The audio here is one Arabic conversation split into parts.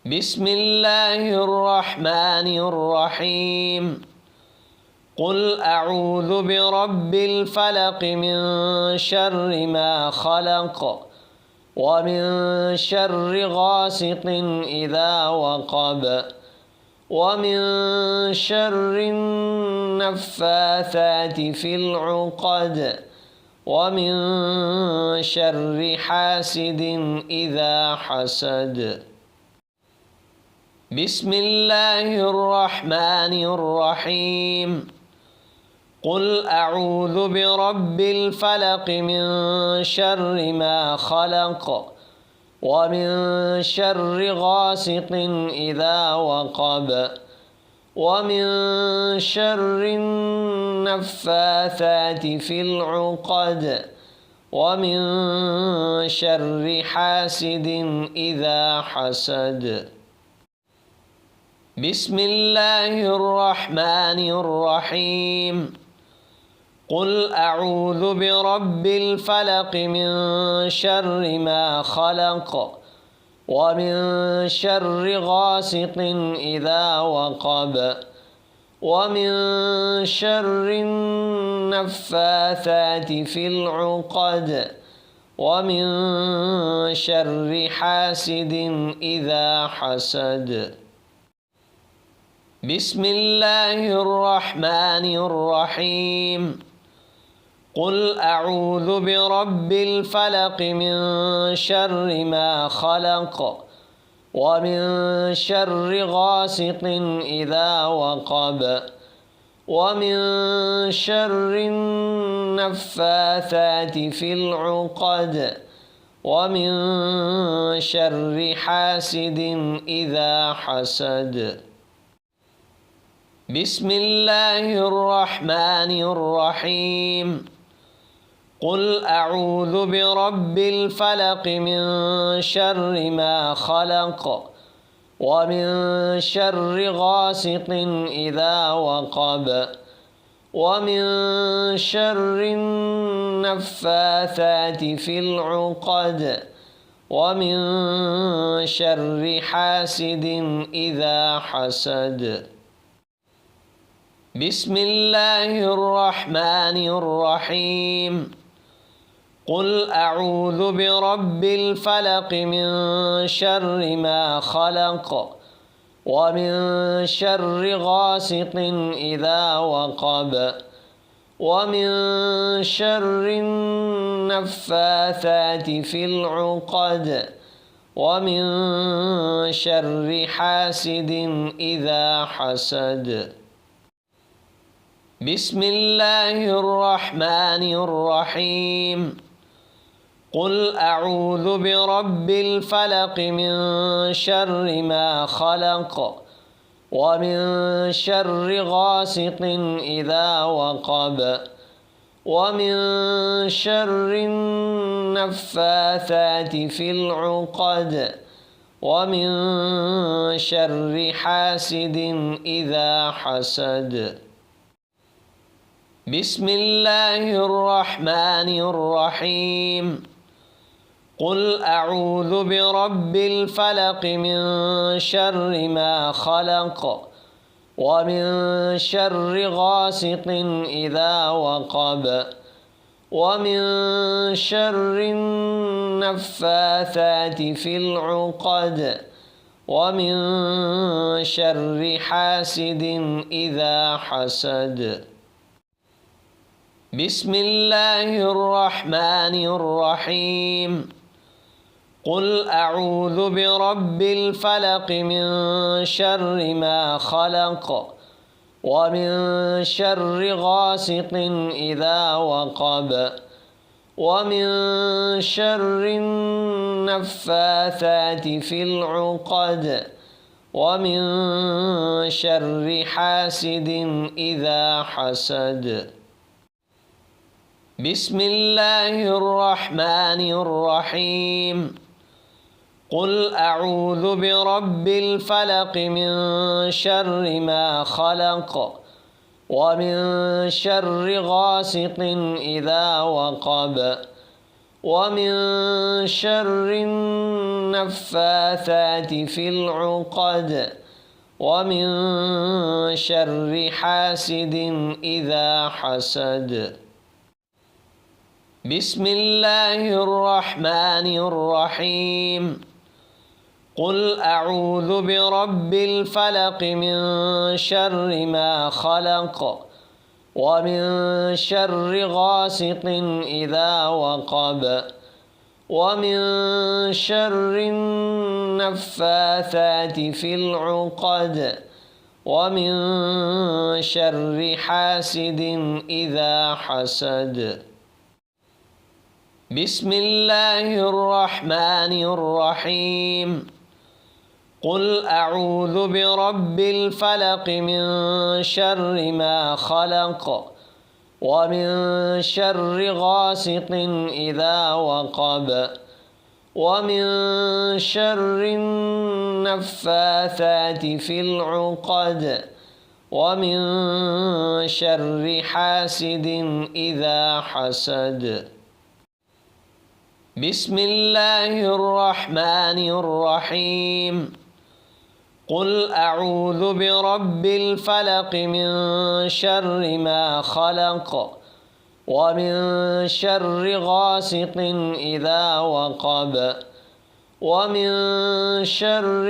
بسم الله الرحمن الرحيم. قل أعوذ برب الفلق من شر ما خلق ومن شر غاسق إذا وقب ومن شر النفاثات في العقد ومن شر حاسد إذا حسد. بسم الله الرحمن الرحيم. قل أعوذ برب الفلق من شر ما خلق ومن شر غاسق إذا وقب ومن شر النفاثات في العقد ومن شر حاسد إذا حسد. بسم الله الرحمن الرحيم. قل أعوذ برب الفلق من شر ما خلق ومن شر غاسق إذا وقب ومن شر النفاثات في العقد ومن شر حاسد إذا حسد. بسم الله الرحمن الرحيم. قل أعوذ برب الفلق من شر ما خلق ومن شر غاسق إذا وقب ومن شر النفاثات في العقد ومن شر حاسد إذا حسد. بسم الله الرحمن الرحيم. قل أعوذ برب الفلق من شر ما خلق ومن شر غاسق إذا وقب ومن شر النفاثات في العقد ومن شر حاسد إذا حسد. بسم الله الرحمن الرحيم. قل أعوذ برب الفلق من شر ما خلق ومن شر غاسق إذا وقب ومن شر النفاثات في العقد ومن شر حاسد إذا حسد. بسم الله الرحمن الرحيم. قل أعوذ برب الفلق من شر ما خلق ومن شر غاسق إذا وقب ومن شر النفاثات في العقد ومن شر حاسد إذا حسد. بسم الله الرحمن الرحيم. قل أعوذ برب الفلق من شر ما خلق ومن شر غاسق إذا وقب ومن شر النفاثات في العقد ومن شر حاسد إذا حسد. بسم الله الرحمن الرحيم. قل أعوذ برب الفلق من شر ما خلق ومن شر غاسق إذا وقب ومن شر النفاثات في العقد ومن شر حاسد إذا حسد. بسم الله الرحمن الرحيم. قل أعوذ برب الفلق من شر ما خلق ومن شر غاسق إذا وقب ومن شر النفاثات في العقد ومن شر حاسد إذا حسد. بسم الله الرحمن الرحيم. قل أعوذ برب الفلق من شر ما خلق ومن شر غاسق إذا وقب ومن شر النفاثات في العقد ومن شر حاسد إذا حسد. بسم الله الرحمن الرحيم. قل أعوذ برب الفلق من شر ما خلق ومن شر غاسق إذا وقب ومن شر النفاثات في العقد ومن شر حاسد إذا حسد. بسم الله الرحمن الرحيم. قل أعوذ برب الفلق من شر ما خلق ومن شر غاسق إذا وقب ومن شر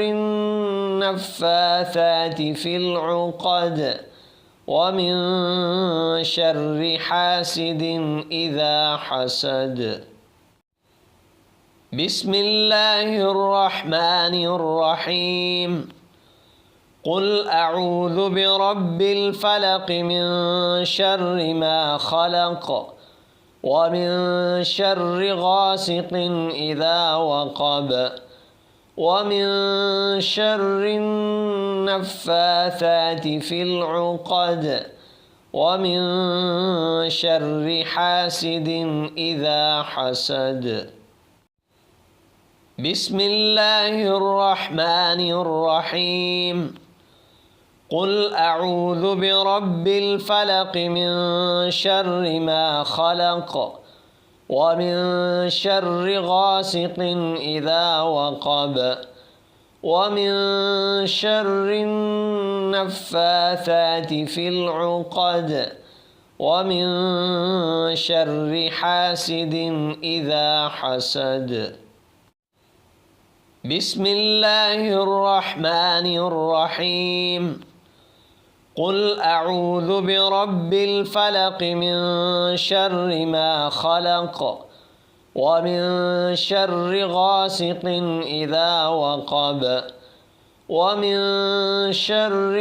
النفاثات في العقد ومن شر حاسد إذا حسد. بسم الله الرحمن الرحيم. قل أعوذ برب الفلق من شر ما خلق ومن شر غاسق إذا وقب ومن شر النفاثات في العقد ومن شر حاسد إذا حسد. بسم الله الرحمن الرحيم. قل أعوذ برب الفلق من شر ما خلق ومن شر غاسق إذا وقب ومن شر النفاثات في العقد ومن شر حاسد إذا حسد. بسم الله الرحمن الرحيم. قل أعوذ برب الفلق من شر ما خلق ومن شر غاسق إذا وقب ومن شر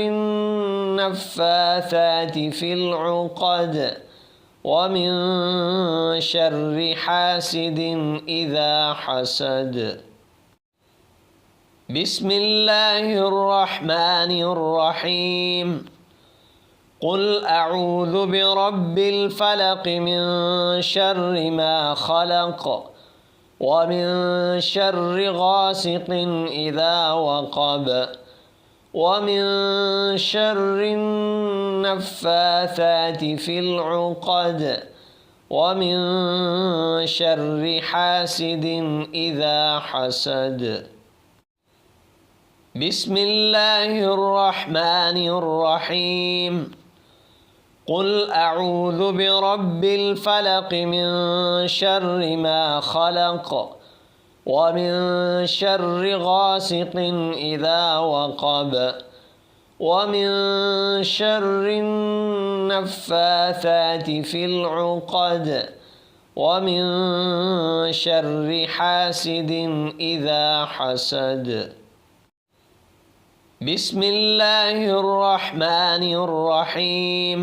النفاثات في العقد ومن شر حاسد إذا حسد. بسم الله الرحمن الرحيم. قل أعوذ برب الفلق من شر ما خلق ومن شر غاسق إذا وقب ومن شر النفاثات في العقد ومن شر حاسد إذا حسد. بسم الله الرحمن الرحيم. قل أعوذ برب الفلق من شر ما خلق ومن شر غاسق إذا وقب ومن شر النفاثات في العقد ومن شر حاسد إذا حسد. بسم الله الرحمن الرحيم.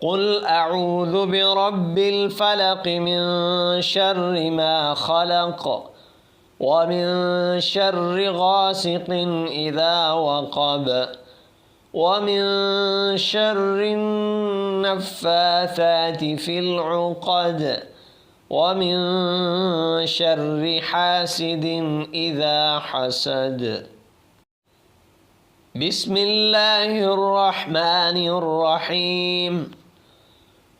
قل أعوذ برب الفلق من شر ما خلق ومن شر غاسق إذا وقب ومن شر النفاثات في العقد ومن شر حاسد إذا حسد. بسم الله الرحمن الرحيم.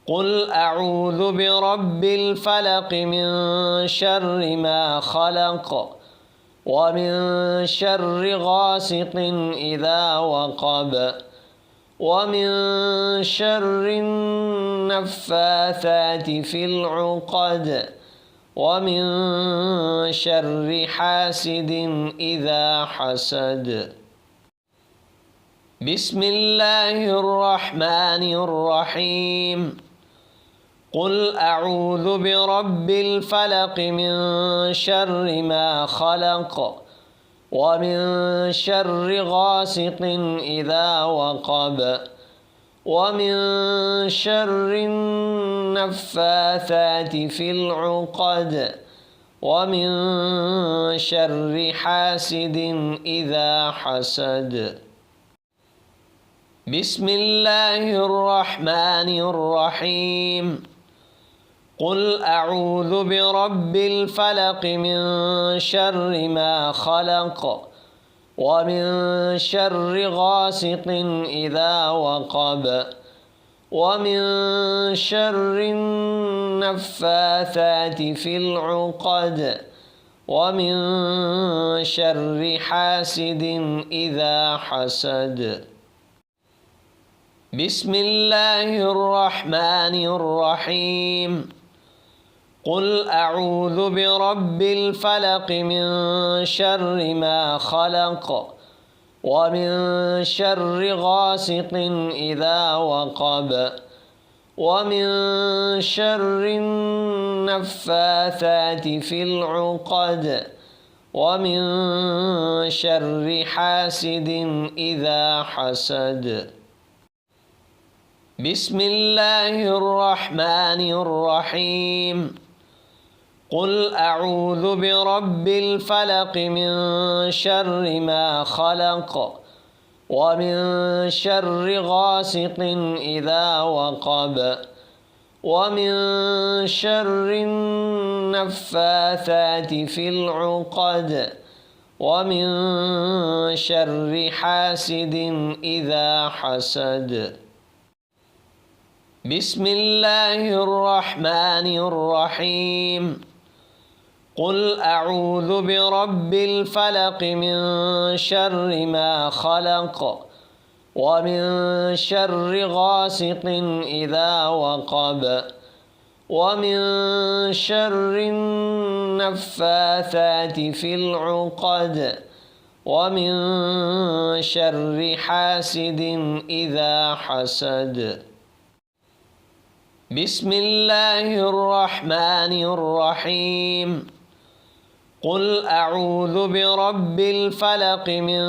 قل أعوذ برب الفلق من شر ما خلق ومن شر غاسق إذا وقب ومن شر النفاثات في العقد ومن شر حاسد إذا حسد. بسم الله الرحمن الرحيم. قل أعوذ برب الفلق من شر ما خلق ومن شر غاسق إذا وقب ومن شر النفاثات في العقد ومن شر حاسد إذا حسد. بسم الله الرحمن الرحيم. قل أعوذ برب الفلق من شر ما خلق ومن شر غاسق إذا وقب ومن شر النفاثات في العقد ومن شر حاسد إذا حسد. بسم الله الرحمن الرحيم. قل أعوذ برب الفلق من شر ما خلق ومن شر غاسق إذا وقب ومن شر النفاثات في العقد ومن شر حاسد إذا حسد. بسم الله الرحمن الرحيم. قل أعوذ برب الفلق من شر ما خلق ومن شر غاسق إذا وقب ومن شر النفاثات في العقد ومن شر حاسد إذا حسد. بسم الله الرحمن الرحيم. قل أعوذ برب الفلق من شر ما خلق ومن شر غاسق إذا وقب ومن شر النفاثات في العقد ومن شر حاسد إذا حسد. بسم الله الرحمن الرحيم. قل أعوذ برب الفلق من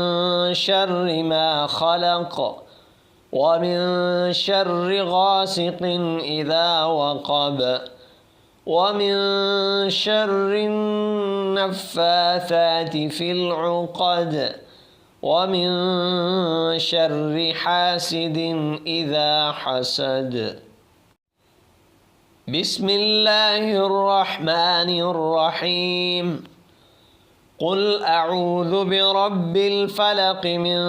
شر ما خلق ومن شر غاسق إذا وقب ومن شر النفاثات في العقد ومن شر حاسد إذا حسد. بسم الله الرحمن الرحيم. قل أعوذ برب الفلق من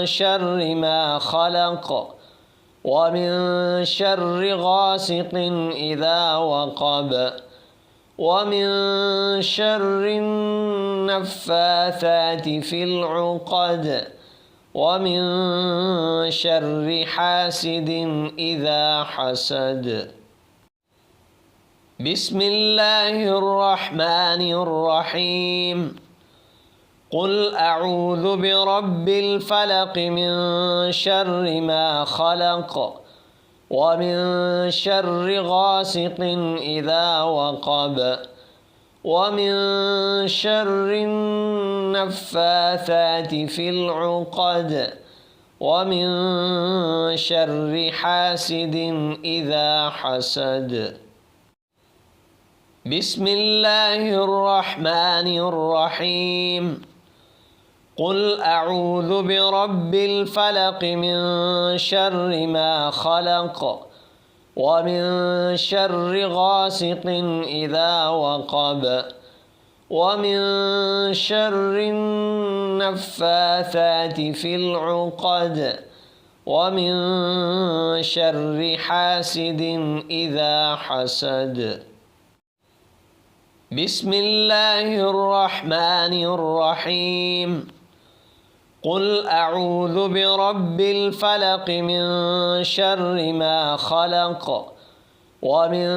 شر ما خلق ومن شر غاسق إذا وقب ومن شر النفاثات في العقد ومن شر حاسد إذا حسد. بسم الله الرحمن الرحيم. قل أعوذ برب الفلق من شر ما خلق ومن شر غاسق إذا وقب ومن شر النفاثات في العقد ومن شر حاسد إذا حسد. بسم الله الرحمن الرحيم. قل أعوذ برب الفلق من شر ما خلق ومن شر غاسق إذا وقب ومن شر النفاثات في العقد ومن شر حاسد إذا حسد. بسم الله الرحمن الرحيم قل أعوذ برب الفلق من شر ما خلق ومن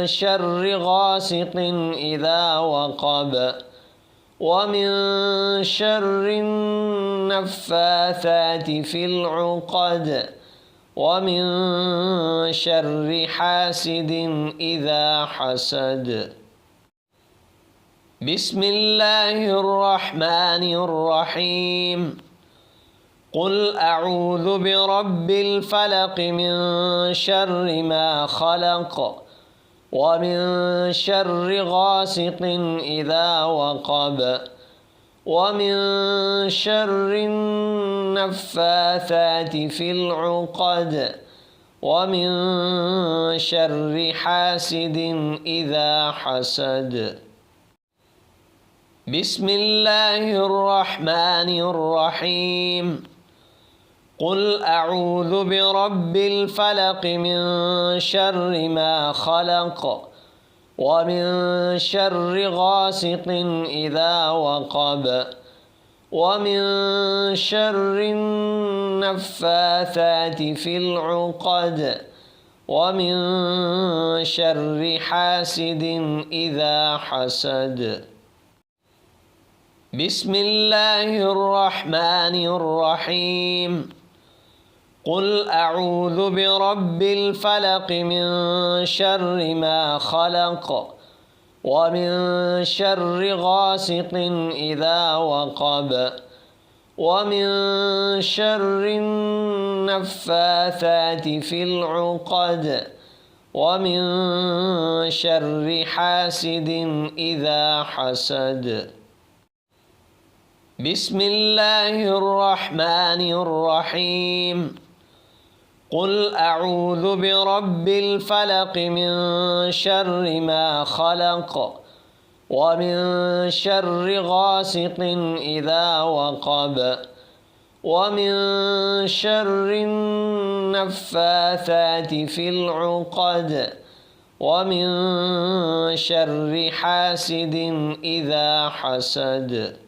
شر غاسق إذا وقب ومن شر النفاثات في العقد ومن شر حاسد إذا حسد بسم الله الرحمن الرحيم قل أعوذ برب الفلق من شر ما خلق ومن شر غاسق إذا وقب ومن شر النفاثات في العقد ومن شر حاسد إذا حسد بسم الله الرحمن الرحيم قل أعوذ برب الفلق من شر ما خلق ومن شر غاسق إذا وقب ومن شر النفاثات في العقد ومن شر حاسد إذا حسد بسم الله الرحمن الرحيم قل أعوذ برب الفلق من شر ما خلق ومن شر غاسق إذا وقب ومن شر النفاثات في العقد ومن شر حاسد إذا حسد بسم الله الرحمن الرحيم قل أعوذ برب الفلق من شر ما خلق ومن شر غاسق إذا وقب ومن شر النفاثات في العقد ومن شر حاسد إذا حسد